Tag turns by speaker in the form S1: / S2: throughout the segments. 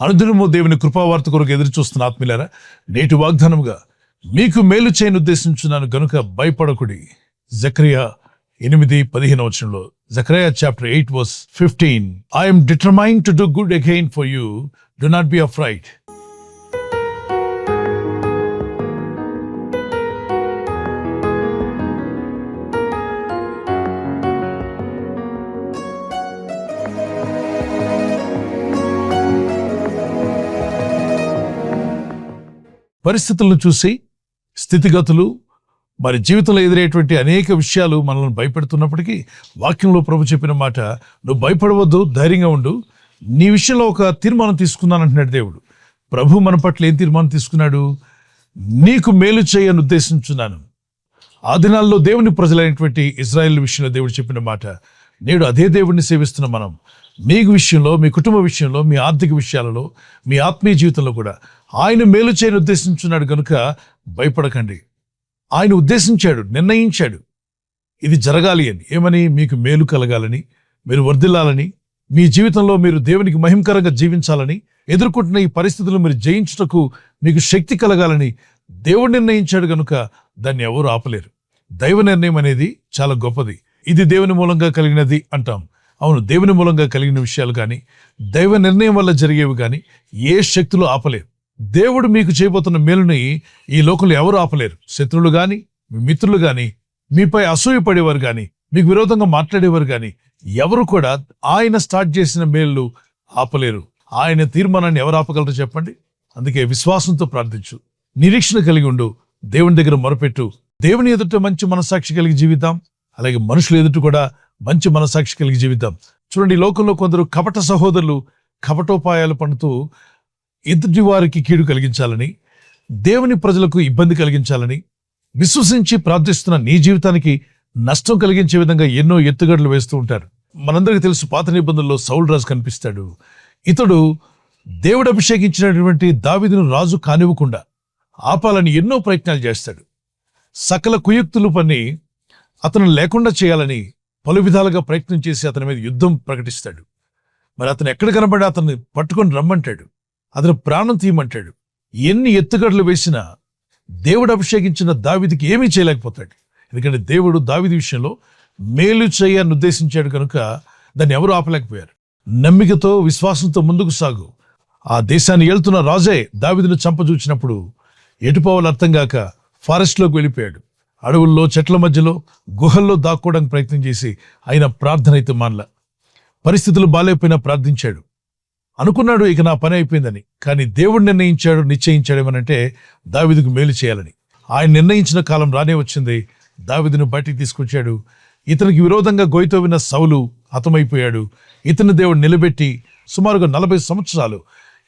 S1: అనుదినము దేవుని కృపావార్త కొరకు ఎదురు చూస్తున్న ఆత్మీయులారా, నేటి వాగ్దానముగా మీకు మేలు చేయని ఉద్దేశించున్నాను గనుక భయపడకుడి. Zechariah 8:15 Zechariah chapter 8 verse 15. I am determined to do good again for you. Do not be afraid. పరిస్థితులను చూసి, స్థితిగతులు, మరి జీవితంలో ఎదురయ్యేటువంటి అనేక విషయాలు మనల్ని భయపెడుతున్నప్పటికీ వాక్యంలో ప్రభు చెప్పిన మాట, నువ్వు భయపడవద్దు, ధైర్యంగా ఉండు, నీ విషయంలో ఒక తీర్మానం తీసుకున్నానంటున్నాడు దేవుడు. ప్రభు మన పట్ల ఏం తీర్మానం తీసుకున్నాడు? నీకు మేలు చేయని ఉద్దేశించున్నాను. ఆ దినాల్లో దేవుని ప్రజలైనటువంటి ఇజ్రాయేల్ విషయంలో దేవుడు చెప్పిన మాట, నేడు అదే దేవుడిని సేవిస్తున్న మనం మీ విషయంలో, మీ కుటుంబ విషయంలో, మీ ఆర్థిక విషయాలలో, మీ ఆత్మీయ జీవితంలో కూడా ఆయన మేలు చేయని ఉద్దేశించున్నాడు కనుక భయపడకండి. ఆయన ఉద్దేశించాడు, నిర్ణయించాడు ఇది జరగాలి అని. ఏమని? మీకు మేలు కలగాలని, మీరు వర్ధిల్లాలని, మీ జీవితంలో మీరు దేవునికి మహిమకరంగా జీవించాలని, ఎదుర్కొంటున్న ఈ పరిస్థితులు మీరు జయించుటకు మీకు శక్తి కలగాలని దేవుడు నిర్ణయించాడు కనుక దాన్ని ఎవరు ఆపలేరు. దైవ నిర్ణయం అనేది చాలా గొప్పది. ఇది దేవుని మూలంగా కలిగినది అంటాం. అవును, దేవుని మూలంగా కలిగిన విషయాలు కానీ, దైవ నిర్ణయం వల్ల జరిగేవి కానీ ఏ శక్తులు ఆపలేరు. దేవుడు మీకు చేయబోతున్న మేలుని ఈ లోకంలో ఎవరు ఆపలేరు. శత్రువులు కానీ, మీ మిత్రులు కానీ, మీపై అసూయపడేవారు కానీ, మీకు విరోధంగా మాట్లాడేవారు కానీ ఎవరు కూడా ఆయన స్టార్ట్ చేసిన మేలు ఆపలేరు. ఆయన తీర్మానాన్ని ఎవరు ఆపగలరు చెప్పండి? అందుకే విశ్వాసంతో ప్రార్థించు, నిరీక్షణ కలిగి ఉండు, దేవుని దగ్గర మొరపెట్టు. దేవుని ఎదుట మంచి మనసాక్షి కలిగి జీవిద్దాం, అలాగే మనుషుల ఎదుట కూడా మంచి మనసాక్షి కలిగి జీవిద్దాం. చూడండి, ఈ లోకంలో కొందరు కపట సహోదరులు కపటోపాయాలు పడుతూ ఎదుటి వారికి కీడు కలిగించాలని, దేవుని ప్రజలకు ఇబ్బంది కలిగించాలని, విశ్వసించి ప్రార్థిస్తున్న నీ జీవితానికి నష్టం కలిగించే విధంగా ఎన్నో ఎత్తుగడలు వేస్తూ ఉంటారు. మనందరికీ తెలుసు, పాత నిబంధనలో సౌలు రాజు కనిపిస్తాడు. ఇతడు దేవుడు అభిషేకించినటువంటి దావీదును రాజు కానివ్వకుండా ఆపాలని ఎన్నో ప్రయత్నాలు చేస్తాడు. సకల కుయుక్తులు పన్ని అతను లేకుండా చేయాలని పలు విధాలుగా ప్రయత్నం చేసి అతని మీద యుద్ధం ప్రకటిస్తాడు. మరి అతను ఎక్కడ కనబడి అతన్ని పట్టుకొని రమ్మంటాడు, అతను ప్రాణం తీయమంటాడు. ఎన్ని ఎత్తుగడలు వేసినా దేవుడు అభిషేకించిన దావీదుకి ఏమీ చేయలేకపోతాడు. ఎందుకంటే దేవుడు దావీదు విషయంలో మేలు చేయని ఉద్దేశించాడు కనుక దాన్ని ఎవరు ఆపలేకపోయారు. నమ్మికతో, విశ్వాసంతో ముందుకు సాగు. ఆ దేశాన్ని ఏళ్తున్న రాజే దావీదును చంపజూచినప్పుడు ఎటుపోవాలో అర్థం కాక ఫారెస్ట్లోకి వెళ్ళిపోయాడు. అడవుల్లో, చెట్ల మధ్యలో, గుహల్లో దాక్కోవడానికి ప్రయత్నం చేసి ఆయన ప్రార్థన అయితే మానలా. పరిస్థితులు బాలేకపోయినా ప్రార్థించాడు. అనుకున్నాడు ఇక నా పని అయిపోయిందని. కానీ దేవుడు నిర్ణయించాడు, నిశ్చయించాడు ఏమనంటే దావీదుకు మేలు చేయాలని. ఆయన నిర్ణయించిన కాలం రానే వచ్చింది. దావీదును బయటికి తీసుకొచ్చాడు. ఇతనికి విరోధంగా గొయ్యితో విన్న సౌలు హతమైపోయాడు. ఇతని దేవుడు నిలబెట్టి సుమారుగా 40 సంవత్సరాలు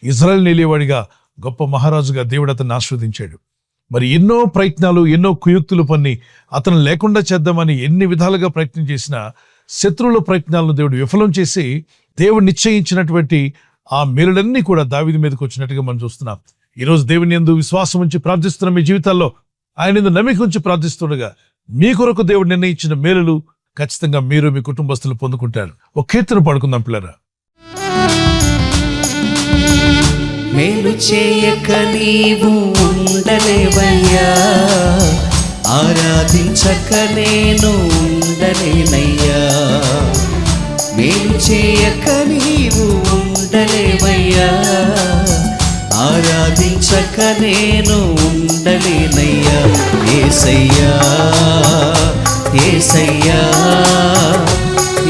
S1: ఇజ్రాయెల్ నిలేవాడిగా, గొప్ప మహారాజుగా దేవుడు అతన్ని ఆశీర్వదించాడు. మరి ఎన్నో ప్రయత్నాలు, ఎన్నో కుయుక్తులు పన్ని అతను లేకుండా చేద్దామని ఎన్ని విధాలుగా ప్రయత్నం చేసినా శత్రువుల ప్రయత్నాలను దేవుడు విఫలం చేసి దేవుడు నిశ్చయించినటువంటి ఆ మేలులన్నీ కూడా దావీదు మీదకి వచ్చినట్టుగా మనం చూస్తున్నాం. ఈరోజు దేవుని యందు విశ్వాసం ఉంచి ప్రార్థిస్తున్న మీ జీవితాల్లో, ఆయన యందు నమ్మిక ఉంచి ప్రార్థిస్తుండగా మీ కొరకు దేవుడు నిర్ణయించిన మేలులు ఖచ్చితంగా మీరు, మీ కుటుంబస్తులు పొందుకుంటారు. ఒక కీర్తన పాడుకుందాం పిల్లరా.
S2: మేలు చేయక నీవు ఉండలేవయ్యా, ఆరాధించక నేను ఉండలేనయ్యా. మేలు చేయక నీవు ఉండలేవయ్యా, ఆరాధించక నేను ఉండలేనయ్యా. యేసయ్యా, యేసయ్యా,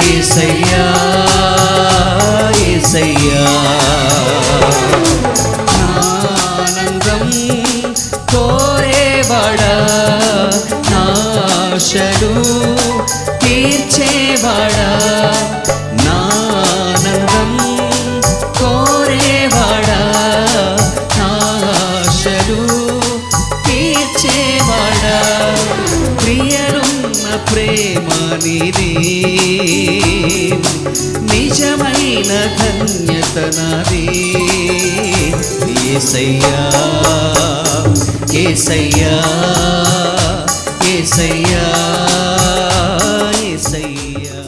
S2: యేసయ్యా, యేసయ్యా. ఆనందం కోరేవాడా, నాశలు తీర్చేవాడా, నానందం కోరేవాడా, నాశలు తీర్చేవాడా. ప్రియనున్న ప్రేమ నీది, నిజమైన ధన్యత నాది. యేసయ్యా, యేసయ్యా, యేసయ్యా, యేసయ్యా.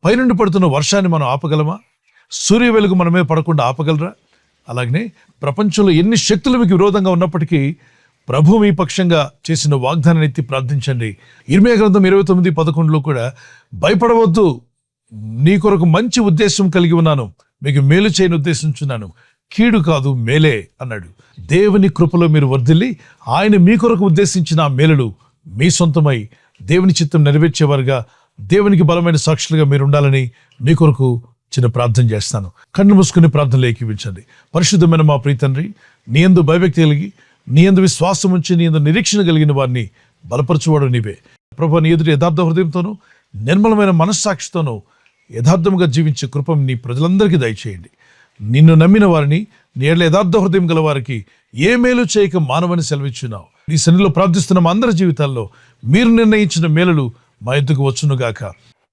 S1: పైనుండి పడుతున్న వర్షాన్ని మనం ఆపగలమా? సూర్య వెలుగు మనమే పడకుండా ఆపగలరా? అలాగనే ప్రపంచంలో ఎన్ని శక్తులు మీకు విరోధంగా ఉన్నప్పటికీ ప్రభు మీ పక్షంగా చేసిన వాగ్దానాన్ని ఎత్తి ప్రార్థించండి. ఇర్మియా గ్రంథం 29:11 కూడా భయపడవద్దు, నీ కొరకు మంచి ఉద్దేశం కలిగి ఉన్నాను, మీకు మేలు చేయని ఉద్దేశించున్నాను, కీడు కాదు మేలే అన్నాడు. దేవుని కృపలో మీరు వర్ధిల్లి ఆయన మీ కొరకు ఉద్దేశించిన ఆ మేలులు మీ సొంతమై దేవుని చిత్తం నెరవేర్చేవారుగా, దేవునికి బలమైన సాక్షులుగా మీరు ఉండాలని మీ కొరకు చిన్న ప్రార్థన చేస్తాను. కన్ను మూసుకుని ప్రార్థనలు ఏకీవించండి. పరిశుద్ధమైన మా ప్రియ తండ్రి, నీ యందు భయభక్తి కలిగి, నీ యందు విశ్వాసం ఉంచి, నీ యందు నిరీక్షణ కలిగిన వారిని బలపరచువాడు నీవే. ప్రభు, నీ ఎదుటి యథార్థ హృదయంతోనూ నిర్మలమైన మనస్సాక్షితోనూ యథార్థంగా జీవించే కృప నీ ప్రజలందరికీ దయచేయండి. నిన్ను నమ్మిన వారిని, నీ ఎడల యథార్థ హృదయం గల వారికి ఏ మేలు చేయక మానవని సెలవిచ్చున్నావు. నీ సన్నిధిలో ప్రార్థిస్తున్న మా అందరి జీవితాల్లో మీరు నిర్ణయించిన మేలులు మా ఎద్దుకు వచ్చునుగాక.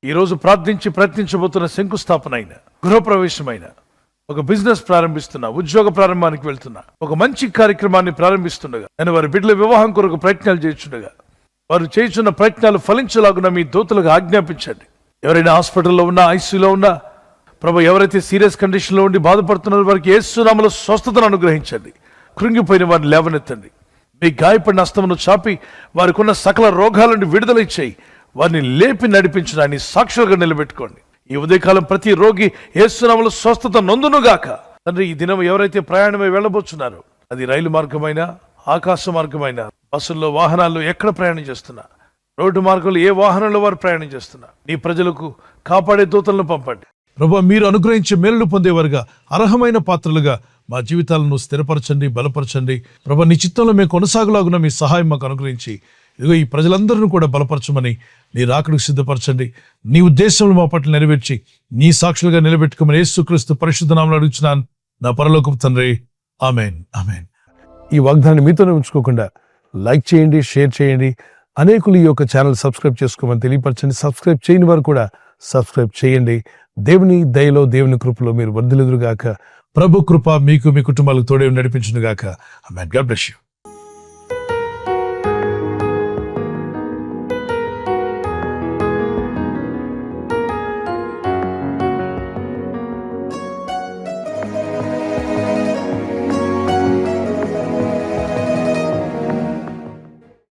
S1: ఈరోజు ప్రార్థించి ప్రయత్నించబోతున్న శంకుస్థాపన అయిన, గృహప్రవేశమైన, ఒక బిజినెస్ ప్రారంభిస్తున్నా, ఉద్యోగ ప్రారంభానికి వెళ్తున్నా, ఒక మంచి కార్యక్రమాన్ని ప్రారంభిస్తుండగా, నేను వారి బిడ్డల వివాహం కొరకు ప్రయత్నాలు చేస్తుండగా, వారు చేస్తున్న ప్రయత్నాలు ఫలించలాగున మీ దూతలకు ఆజ్ఞాపించండి. ఎవరైనా హాస్పిటల్లో ఉన్నా, ఐసీయూలో ఉన్నా, ప్రభు ఎవరైతే సీరియస్ కండిషన్లో ఉండి బాధపడుతున్నారో వారికి యేసు నామములో స్వస్థతను అనుగ్రహించండి. కృంగిపోయిన వారిని లేవనెత్తండి. మీ గాయపడిన హస్తమును చాపి వారికి ఉన్న సకల రోగాల నుండి విడుదల ఇచ్చేయి. వారిని లేపి నడిపించడాన్ని సాక్షులుగా నిలబెట్టుకోండి. ఈ ఉదయకాలం ప్రతి రోగి యేసు నామములో స్వస్థత నొందునుగాక. తండ్రి, ఈ దినం ఎవరైతే ప్రయాణమై వెళ్ళబోతున్నారో, అది రైలు మార్గమైనా, ఆకాశ మార్గమైనా, బస్సుల్లో, వాహనాల్లో ఎక్కడ ప్రయాణం చేస్తున్నా, రోడ్డు మార్గంలో ఏ వాహనంలో వారు ప్రయాణం చేస్తున్నా, నీ ప్రజలకు కాపాడే దూతలను పంపండి. ప్రభు, మీరు అనుగ్రహించే మేలులు పొందేవారుగా, అర్హమైన పాత్రలుగా మా జీవితాలను స్థిరపరచండి, బలపరచండి. ప్రభు, నీ చిత్తంలో మేము కొనసాగులాగున మీ సహాయం మాకు అనుగ్రహించి, ఇదిగో ఈ ప్రజలందరినీ కూడా బలపరచమని, నీ రాకడకు సిద్ధపరచండి. నీ ఉద్దేశంలో మా పట్ల నెరవేర్చి నీ సాక్షులుగా నిలబెట్టుకోమని యేసుక్రీస్తు పరిశుద్ధ నామములో అడుగుచున్నాను నా పరలోకపు తండ్రి. Amen, amen. ఈ వాగ్దానాన్ని మీతోనే ఉంచుకోకుండా లైక్ చేయండి, షేర్ చేయండి. అనేకులు ఈ యొక్క ఛానల్ సబ్స్క్రైబ్ చేసుకోమని తెలియపరచండి. సబ్స్క్రైబ్ చేయని వారు కూడా సబ్స్క్రైబ్ చేయండి. దేవుని దయలో, దేవుని కృపలో మీరు వర్ధిల్లుదురుగాక. ప్రభు కృప మీకు, మీ కుటుంబాలకు తోడే నడిపించునుగాక. ఆమేన్. God bless you.